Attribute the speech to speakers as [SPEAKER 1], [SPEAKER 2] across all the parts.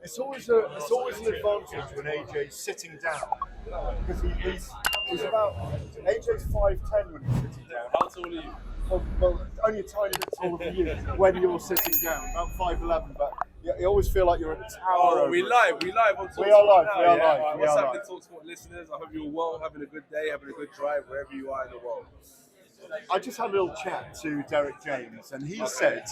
[SPEAKER 1] It's always an advantage when AJ's sitting down because he's about AJ's 5'10" when he's sitting down.
[SPEAKER 2] How tall are you?
[SPEAKER 1] Well, only a tiny bit taller than you when you're sitting down, about 5'11", but you always feel like you're at the tower.
[SPEAKER 2] Oh, we live on TalkSport.
[SPEAKER 1] We are live.
[SPEAKER 2] What's happening, TalkSport listeners? I hope you're well, having a good day, having a good drive wherever you are in the world.
[SPEAKER 1] I just had a little chat to Derek James, and he said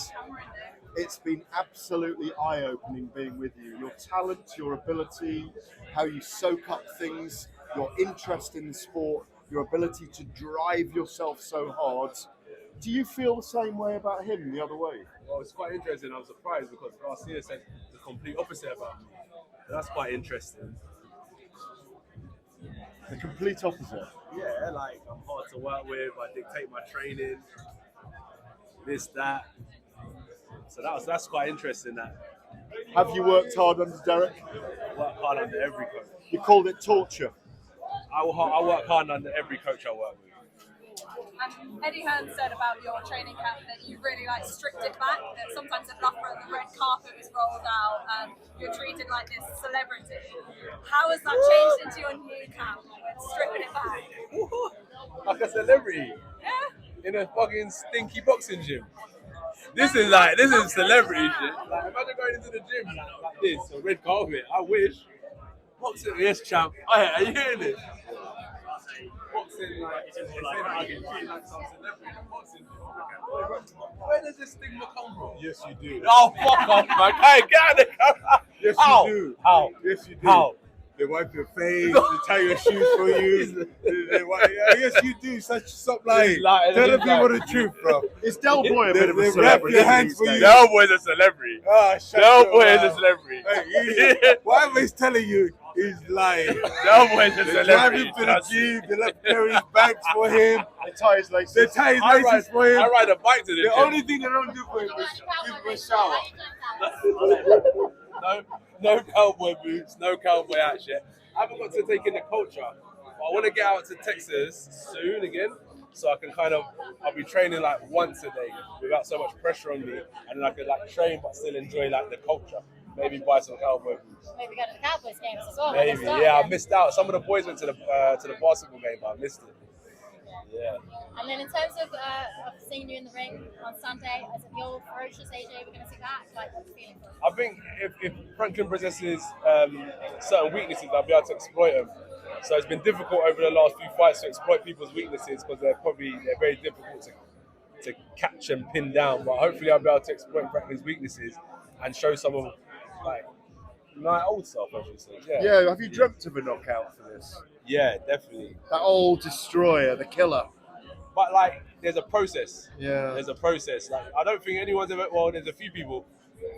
[SPEAKER 1] it's been absolutely eye-opening being with you. Your talent, your ability, how you soak up things, your interest in the sport, your ability to drive yourself so hard. Do you feel the same way about him the other way?
[SPEAKER 2] Well, it's quite interesting. I'm surprised because Garcia said the complete opposite about me. So that's quite interesting.
[SPEAKER 1] The complete opposite?
[SPEAKER 2] Yeah, like I'm hard to work with. I dictate my training, this, that. So that's quite interesting. That.
[SPEAKER 1] Have you worked hard under Derek?
[SPEAKER 2] I work hard under every coach.
[SPEAKER 1] You called it torture?
[SPEAKER 2] I work hard under every coach I work with.
[SPEAKER 3] And Eddie Hearn said about your training camp that you really stripped it back, that sometimes at Loughborough the red carpet was rolled out and you're treated like this celebrity. How has that changed into your new camp with stripping it back?
[SPEAKER 2] Like a celebrity?
[SPEAKER 3] Yeah.
[SPEAKER 2] In a fucking stinky boxing gym. This is celebrity shit. Like imagine going into the gym like this, a red carpet. I wish. Boxing, yes, champ. Are you hearing this? Boxing, like some celebrity. Boxing. Where does this stigma come from?
[SPEAKER 4] Yes, you do.
[SPEAKER 2] Oh, fuck off, man. Hey, get out of the camera.
[SPEAKER 4] Yes,
[SPEAKER 2] How?
[SPEAKER 4] you do.
[SPEAKER 2] How?
[SPEAKER 4] Yes, you do.
[SPEAKER 2] How?
[SPEAKER 4] They wipe your face, they tie your shoes for you. Yes, you do. Stop lying. Tell the people the truth, bro.
[SPEAKER 1] Is Del Boy a
[SPEAKER 4] They
[SPEAKER 1] bit of a
[SPEAKER 4] wrap
[SPEAKER 1] celebrity?
[SPEAKER 4] your hands for you.
[SPEAKER 2] Del Boy's a celebrity.
[SPEAKER 4] Shut
[SPEAKER 2] Del
[SPEAKER 4] your
[SPEAKER 2] Boy is a
[SPEAKER 4] mouth.
[SPEAKER 2] celebrity.
[SPEAKER 4] Hey, whatever he's telling you, he's lying.
[SPEAKER 2] Del Boy's a
[SPEAKER 4] They drive
[SPEAKER 2] celebrity.
[SPEAKER 4] him to the gym, they let carry his bags for him,
[SPEAKER 1] They tie his laces.
[SPEAKER 4] they tie his laces for him.
[SPEAKER 2] I ride a bike to the
[SPEAKER 4] The
[SPEAKER 2] gym.
[SPEAKER 4] only thing they don't do for him is give him a shower.
[SPEAKER 2] No cowboy boots, no cowboy hat shit. I haven't got to take in the culture. But I want to get out to Texas soon again, so I can I'll be training like once a day without so much pressure on me, and then I can train but still enjoy the culture. Maybe buy some cowboy boots.
[SPEAKER 5] Maybe go to the Cowboys games as well.
[SPEAKER 2] Maybe, yeah. I missed out. Some of the boys went to the basketball game, but I missed it. Yeah.
[SPEAKER 5] And then in terms of seeing you in the ring on Sunday, as your ferocious AJ, we're going to see that. Like, what's the feeling for it?
[SPEAKER 2] I think if Franklin possesses certain weaknesses, I'll be able to exploit them. So it's been difficult over the last few fights to exploit people's weaknesses because they're very difficult to catch and pin down. But hopefully I'll be able to exploit Franklin's weaknesses and show some of my old self, I should say.
[SPEAKER 1] Yeah, have you dreamt of a knockout for this?
[SPEAKER 2] Yeah, definitely.
[SPEAKER 1] That old destroyer, the killer.
[SPEAKER 2] But there's a process.
[SPEAKER 1] Yeah.
[SPEAKER 2] There's a process. I don't think anyone's ever. Well, there's a few people,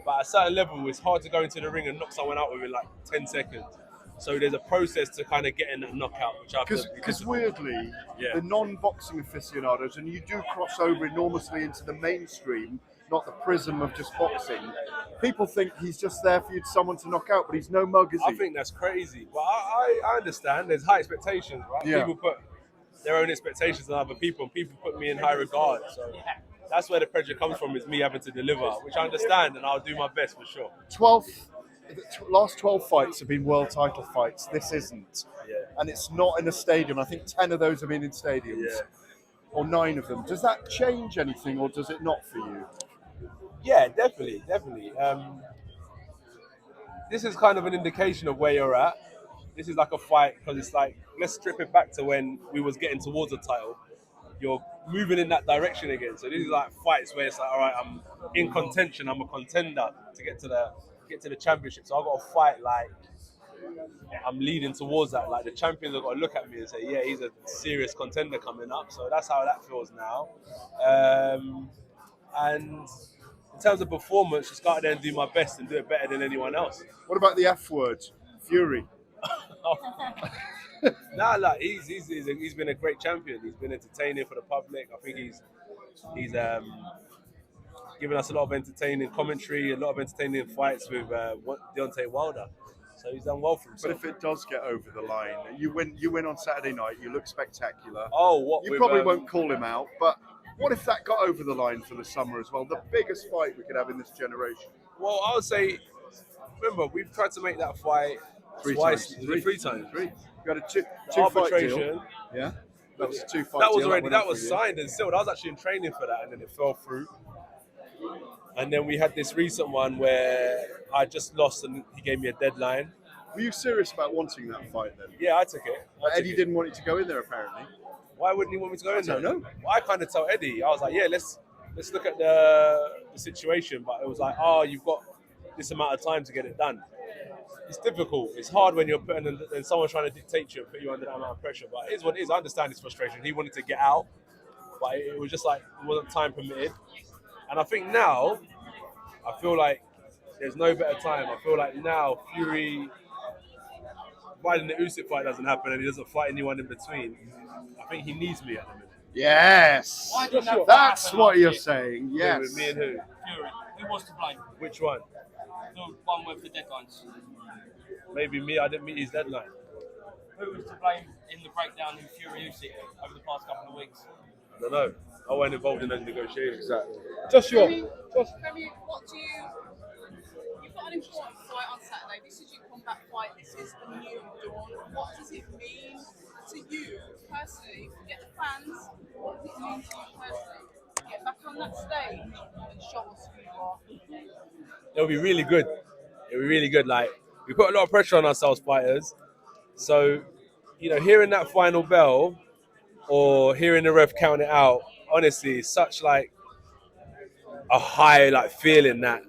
[SPEAKER 2] but at a certain level, it's hard to go into the ring and knock someone out within 10 seconds. So there's a process to kind of get in that knockout, which I
[SPEAKER 1] Because weirdly,
[SPEAKER 2] Yeah.
[SPEAKER 1] the non-boxing aficionados, and you do cross over enormously into the mainstream, not the prism of just boxing. People think he's just there for someone to knock out, but he's no mug, is he?
[SPEAKER 2] I think that's crazy. But I understand. There's high expectations, right?
[SPEAKER 1] Yeah.
[SPEAKER 2] People put their own expectations on other people, and people put me in high regard. So that's where the pressure comes from, is me having to deliver, which I understand, and I'll do my best for sure.
[SPEAKER 1] Last 12 fights have been world title fights. This isn't.
[SPEAKER 2] Yeah.
[SPEAKER 1] And it's not in a stadium. I think 10 of those have been in stadiums.
[SPEAKER 2] Yeah.
[SPEAKER 1] Or 9 of them. Does that change anything, or does it not for you?
[SPEAKER 2] Yeah, definitely. This is kind of an indication of where you're at. This is like a fight because it's let's strip it back to when we was getting towards the title. You're moving in that direction again. So this is fights where it's all right, I'm in contention. I'm a contender to get to the championship. So I've got to fight I'm leading towards that. The champions have got to look at me and say, yeah, he's a serious contender coming up. So that's how that feels now. And in terms of performance, just go out there and do my best and do it better than anyone else.
[SPEAKER 1] What about the F word? Fury.
[SPEAKER 2] He's been a great champion. He's been entertaining for the public. I think he's given us a lot of entertaining commentary, a lot of entertaining fights with Deontay Wilder. So he's done well for himself.
[SPEAKER 1] But if it does get over the line, you win on Saturday night, you look spectacular.
[SPEAKER 2] Oh, what?
[SPEAKER 1] You probably won't call him out, but what if that got over the line for the summer as well? The biggest fight we could have in this generation.
[SPEAKER 2] Well, I would say remember, we've tried to make that fight twice, three times.
[SPEAKER 1] You got a two
[SPEAKER 2] The
[SPEAKER 1] fight
[SPEAKER 2] arbitration.
[SPEAKER 1] deal. Yeah. That was a 2-fight
[SPEAKER 2] That was
[SPEAKER 1] deal.
[SPEAKER 2] already
[SPEAKER 1] went
[SPEAKER 2] that
[SPEAKER 1] on
[SPEAKER 2] was
[SPEAKER 1] for a year.
[SPEAKER 2] signed and sealed. I was actually in training for that, and then it fell through. And then we had this recent one where I just lost, and he gave me a deadline.
[SPEAKER 1] Were you serious about wanting that fight then?
[SPEAKER 2] Yeah, I took it.
[SPEAKER 1] Eddie didn't want you to go in there apparently.
[SPEAKER 2] Why wouldn't he want me to go in there?
[SPEAKER 1] I don't know.
[SPEAKER 2] Well, I kind of told Eddie. I was like, yeah, let's look at the situation. But it was like, oh, you've got this amount of time to get it done. It's difficult. It's hard when you're putting and someone's trying to dictate you and put you under that amount of pressure. But it is what it is. I understand his frustration. He wanted to get out, but it was just like it wasn't time permitted. And I think now, I feel like there's no better time. I feel like now Fury, providing the Usyk fight doesn't happen and he doesn't fight anyone in between, I think he needs me at the minute.
[SPEAKER 1] Yes. That's what you're saying.
[SPEAKER 2] With
[SPEAKER 1] Yes.
[SPEAKER 2] me and who?
[SPEAKER 6] Fury. Who was to blame?
[SPEAKER 2] Which one?
[SPEAKER 6] The one with the deadlines.
[SPEAKER 2] Maybe me. I didn't meet his deadline.
[SPEAKER 6] Who was to blame in the breakdown in Fury Usyk over the past couple of weeks?
[SPEAKER 2] I don't know. I wasn't involved in those negotiations.
[SPEAKER 1] Exactly.
[SPEAKER 7] Joshua.
[SPEAKER 8] Remy, what do you've got an important fight on Saturday. This is your comeback fight. This is the new dawn. What does it mean to you personally? Forget the fans. What does it mean to you personally? Get back on that stage and show us who you are.
[SPEAKER 2] It'll be really good. It'll be really good. Like, we put a lot of pressure on ourselves, fighters. So, hearing that final bell or hearing the ref count it out, honestly, it's such like a high like feeling that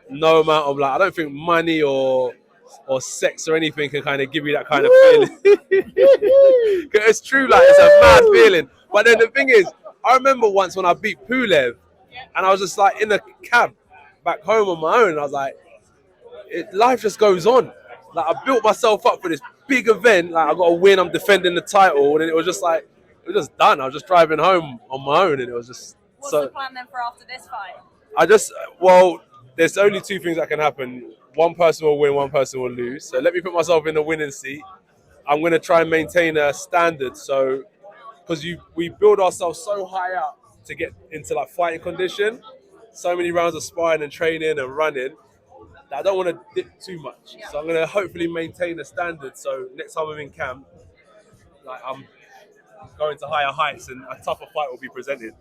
[SPEAKER 2] no amount of I don't think money or sex or anything can kind of give you that kind of feeling. It's true, like it's a mad feeling. But then the thing is, I remember once when I beat Pulev, and I was just like in a cab back home on my own. And I was like, life just goes on. Like I built myself up for this big event. Like I got to win. I'm defending the title, and it was just like it was just done. I was just driving home on my own, and it was just.
[SPEAKER 3] What's the plan then for after this fight?
[SPEAKER 2] There's only two things that can happen. One person will win, one person will lose. So let me put myself in the winning seat. I'm going to try and maintain a standard. So, because we build ourselves so high up to get into like fighting condition, so many rounds of sparring and training and running, that I don't want to dip too much. So I'm going to hopefully maintain a standard. So next time I'm in camp, like I'm going to higher heights and a tougher fight will be presented.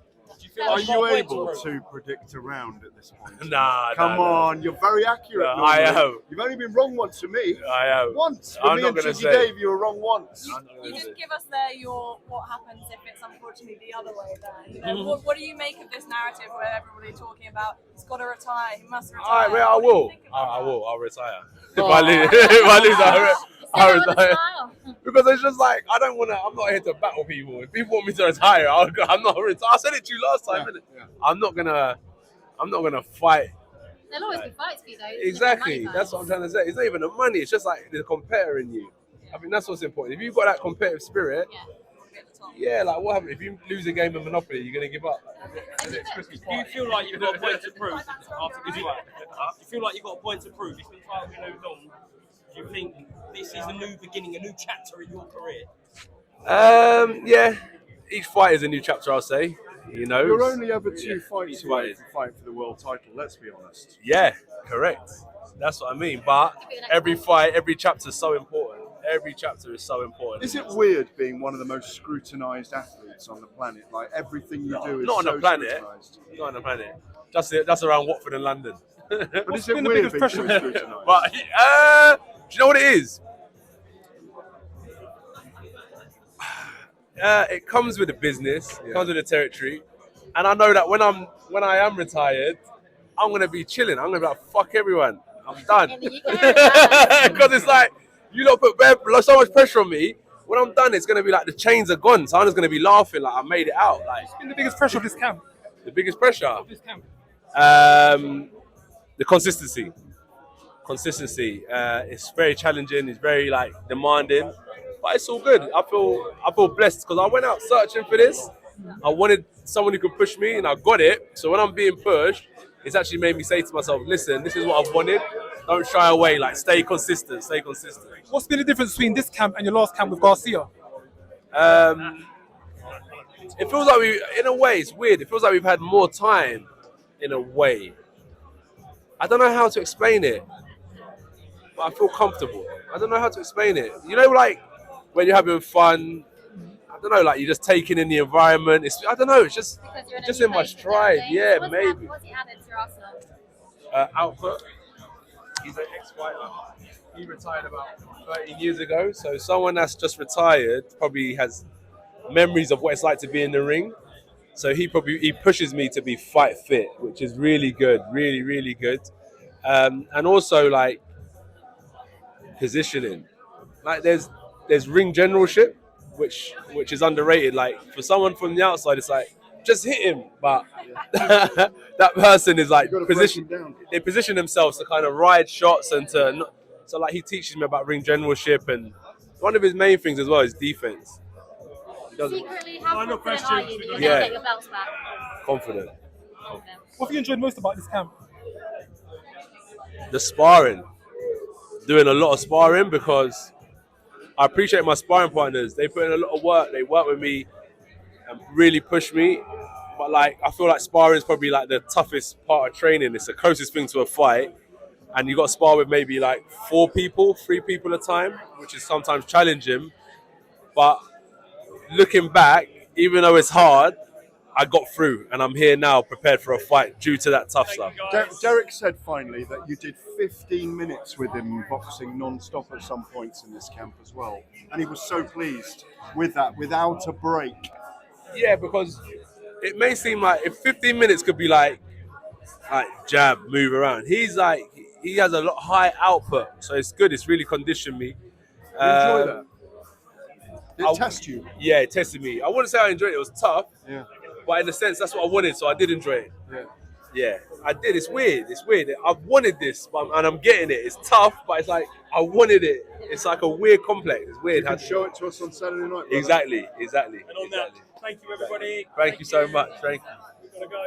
[SPEAKER 1] Are you able to predict a round at this point?
[SPEAKER 2] Nah,
[SPEAKER 1] Come on, you're very accurate.
[SPEAKER 2] No, I
[SPEAKER 1] normally.
[SPEAKER 2] am.
[SPEAKER 1] You've only been wrong once to me.
[SPEAKER 2] I am.
[SPEAKER 1] Once.
[SPEAKER 2] I'm
[SPEAKER 1] Me
[SPEAKER 2] not
[SPEAKER 1] and
[SPEAKER 2] gonna
[SPEAKER 1] Jiggy
[SPEAKER 2] say.
[SPEAKER 1] Dave, you were wrong once.
[SPEAKER 3] You didn't give us there what happens if it's unfortunately the other way there. What do you make of this narrative where everybody's talking about he's got to retire, he must retire?
[SPEAKER 2] All right, well, I
[SPEAKER 3] What do you
[SPEAKER 2] will.
[SPEAKER 3] think about
[SPEAKER 2] I
[SPEAKER 3] that?
[SPEAKER 2] will. I'll retire. If I lose, I'll retire. Because it's just like I don't want to. I'm not here to battle people. If people want me to retire, I'm not retire. I said it to you last time.
[SPEAKER 1] Yeah.
[SPEAKER 2] I'm not gonna fight.
[SPEAKER 5] There'll always be fights for you, though.
[SPEAKER 2] Exactly. That's what I'm trying to say. It's not even the money. It's just like the competitor in you. I think that's what's important. If you've got that competitive spirit, yeah, like what happens if you lose a game of Monopoly? You're gonna give up.
[SPEAKER 6] Do you feel like you've got a point to prove after this fight? Do you feel like you've got a point to prove? It's been 12 years on. Do you think this is a new beginning, a new chapter in your career?
[SPEAKER 2] Yeah. Each fight is a new chapter, I'll say.
[SPEAKER 1] You're only ever two fights
[SPEAKER 2] each
[SPEAKER 1] away
[SPEAKER 2] fight.
[SPEAKER 1] from fighting for the world title, let's be honest.
[SPEAKER 2] Yeah, correct. That's what I mean. But every fight, every chapter is so important. Every chapter is so important.
[SPEAKER 1] Is it weird being one of the most scrutinised athletes on the planet? Like everything you do is
[SPEAKER 2] not on
[SPEAKER 1] so
[SPEAKER 2] the planet.
[SPEAKER 1] scrutinised.
[SPEAKER 2] Not on the planet. Just around Watford and London.
[SPEAKER 1] But is it
[SPEAKER 7] been the
[SPEAKER 1] weird
[SPEAKER 7] biggest
[SPEAKER 1] being
[SPEAKER 7] pressure?
[SPEAKER 1] so scrutinised?
[SPEAKER 2] But do you know what it is? It comes with the business, it comes with the territory, and I know that when I am retired, I'm gonna be chilling. I'm gonna be like, fuck everyone, I'm done.
[SPEAKER 5] In the UK.
[SPEAKER 2] Because it's like you lot put so much pressure on me. When I'm done, it's gonna be like the chains are gone, so I'm just gonna be laughing like I made it out. Like
[SPEAKER 7] What's been the biggest pressure of this camp?
[SPEAKER 2] the biggest pressure,
[SPEAKER 7] This camp.
[SPEAKER 2] the consistency. It's very challenging. It's very like demanding, but it's all good. I feel blessed because I went out searching for this. I wanted someone who could push me, and I got it. So when I'm being pushed, it's actually made me say to myself, "Listen, this is what I've wanted. Don't shy away. Like stay consistent. Stay consistent."
[SPEAKER 7] What's been the difference between this camp and your last camp with Garcia?
[SPEAKER 2] It feels like in a way, it's weird. It feels like we've had more time, in a way. I don't know how to explain it. but I feel comfortable. I don't know how to explain it. You know, like when you're having fun, I don't know, like you're just taking in the environment. I don't know, it's just in my stride. Yeah, maybe.
[SPEAKER 5] What's he added to your arsenal?
[SPEAKER 2] Output. He's an ex-fighter. He retired about 13 years ago. So someone that's just retired probably has memories of what it's like to be in the ring. So he pushes me to be fight fit, which is really good, really, really good. And also like positioning. Like there's ring generalship, which is underrated. Like for someone from the outside, it's like just hit him, but that person is like they position themselves to kind of ride shots and so like he teaches me about ring generalship, and one of his main things as well is defense.
[SPEAKER 5] Secretly, how
[SPEAKER 6] Final
[SPEAKER 5] confident are you that
[SPEAKER 6] question.
[SPEAKER 5] you're going to get your belts back?
[SPEAKER 2] Confident.
[SPEAKER 7] What have you enjoyed most about this camp?
[SPEAKER 2] The sparring. Doing a lot of sparring because I appreciate my sparring partners. They put in a lot of work. They work with me and really push me. But like I feel like sparring is probably like the toughest part of training. It's the closest thing to a fight. And you got to spar with maybe like 3 people at a time, which is sometimes challenging. But looking back, even though it's hard, I got through and I'm here now prepared for a fight due to that tough stuff.
[SPEAKER 1] Derek said finally that you did 15 minutes with him boxing non-stop at some points in this camp as well. And he was so pleased with that, without a break.
[SPEAKER 2] Yeah, because it may seem like if 15 minutes could be like jab, move around. He's like, he has a lot high output. So it's good. It's really conditioned me.
[SPEAKER 1] You enjoy that? Did it test you?
[SPEAKER 2] Yeah, it tested me. I wouldn't say I enjoyed it. It was tough.
[SPEAKER 1] Yeah.
[SPEAKER 2] But in a sense, that's what I wanted, so I did enjoy it.
[SPEAKER 1] Yeah.
[SPEAKER 2] Yeah, I did. It's weird. I've wanted this, and I'm getting it. It's tough, but it's like I wanted it. It's like a weird complex. It's weird.
[SPEAKER 1] You can show it to us on Saturday night. Brother.
[SPEAKER 2] Exactly.
[SPEAKER 6] And on that, thank you everybody.
[SPEAKER 2] Thank you so much. Thank you.
[SPEAKER 6] We've got to go.